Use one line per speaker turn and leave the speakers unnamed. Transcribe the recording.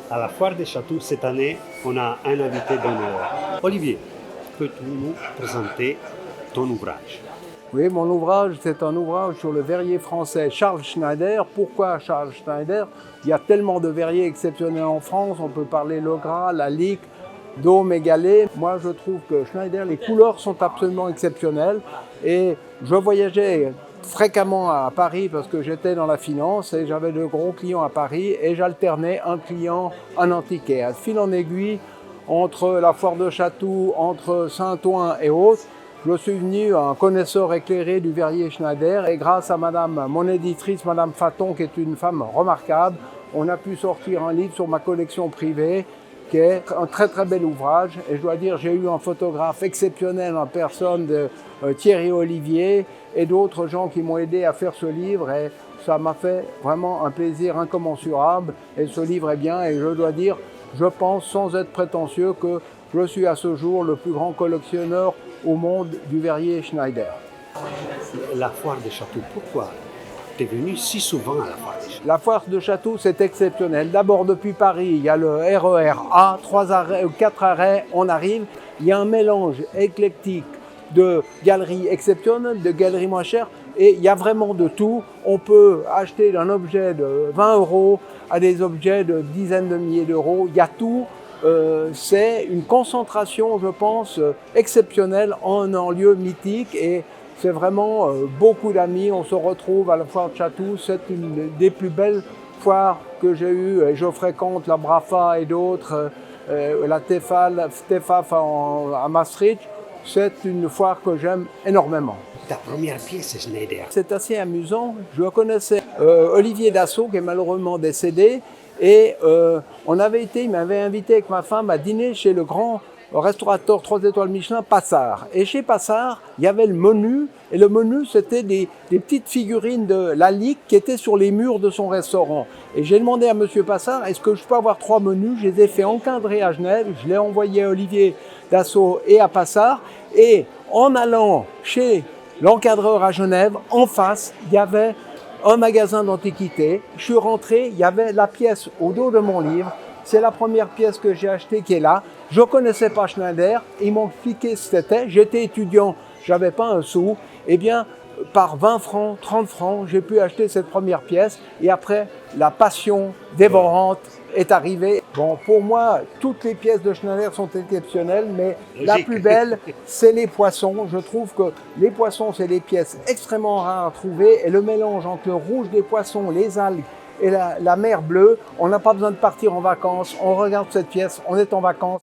À la foire des châteaux, cette année, on a un invité d'honneur. Olivier, peux-tu nous présenter ton ouvrage?
Oui, mon ouvrage, c'est un ouvrage sur le verrier français Charles Schneider. Pourquoi Charles Schneider? Il y a tellement de verriers exceptionnels en France. On peut parler le Gras, la Lique, Dôme et Gallet. Moi, je trouve que Schneider, les couleurs sont absolument exceptionnelles. Et je voyageais fréquemment à Paris parce que j'étais dans la finance et j'avais de gros clients à Paris et j'alternais un client, un antiquaire. À fil en aiguille, entre la foire de Chatou, entre Saint-Ouen et autres, je suis devenu un connaisseur éclairé du verrier Schneider et grâce à mon éditrice, Madame Faton, qui est une femme remarquable, on a pu sortir un livre sur ma collection privée qui est un très très bel ouvrage. Et je dois dire, j'ai eu un photographe exceptionnel en personne de Thierry Olivier et d'autres gens qui m'ont aidé à faire ce livre et ça m'a fait vraiment un plaisir incommensurable. Et ce livre est bien et je dois dire, je pense sans être prétentieux que je suis à ce jour le plus grand collectionneur au monde du verrier Schneider.
La foire des châteaux, pourquoi tu es venu si souvent à la foire des châteaux?
La foire de Château, c'est exceptionnel. D'abord, depuis Paris, il y a le RER A, 4 arrêts, on arrive. Il y a un mélange éclectique de galeries exceptionnelles, de galeries moins chères, et il y a vraiment de tout. On peut acheter un objet de 20 € à des objets de dizaines de milliers d'euros. Il y a tout. C'est une concentration, je pense, exceptionnelle en un lieu mythique et c'est vraiment beaucoup d'amis. On se retrouve à la foire de Chatou. C'est une des plus belles foires que j'ai eues. Et je fréquente la Brafa et d'autres, la Tefaf à Maastricht. C'est une foire que j'aime énormément.
Ta première pièce est Schneider.
C'est assez amusant. Je connaissais Olivier Dassault, qui est malheureusement décédé. Et il m'avait invité avec ma femme à dîner chez le grand restaurateur 3 étoiles Michelin, Passard. Et chez Passard, il y avait le menu. Et le menu, c'était des petites figurines de la Ligue qui étaient sur les murs de son restaurant. Et j'ai demandé à monsieur Passard, est-ce que je peux avoir 3 menus? Je les ai fait encadrer à Genève. Je l'ai envoyé à Olivier Dassault et à Passard. Et en allant chez l'encadreur à Genève, en face, il y avait un magasin d'antiquités. Je suis rentré, il y avait la pièce au dos de mon livre. C'est la première pièce que j'ai achetée qui est là. Je ne connaissais pas Schneider. Ils m'ont expliqué ce que c'était. J'étais étudiant, je n'avais pas un sou. Eh bien, par 20 francs, 30 francs, j'ai pu acheter cette première pièce. Et après, la passion dévorante est arrivée. Bon, pour moi, toutes les pièces de Schneider sont exceptionnelles, mais la plus belle, c'est les poissons. Je trouve que les poissons, c'est des pièces extrêmement rares à trouver. Et le mélange entre le rouge des poissons, les algues et la mer bleue, on n'a pas besoin de partir en vacances. On regarde cette pièce, on est en vacances.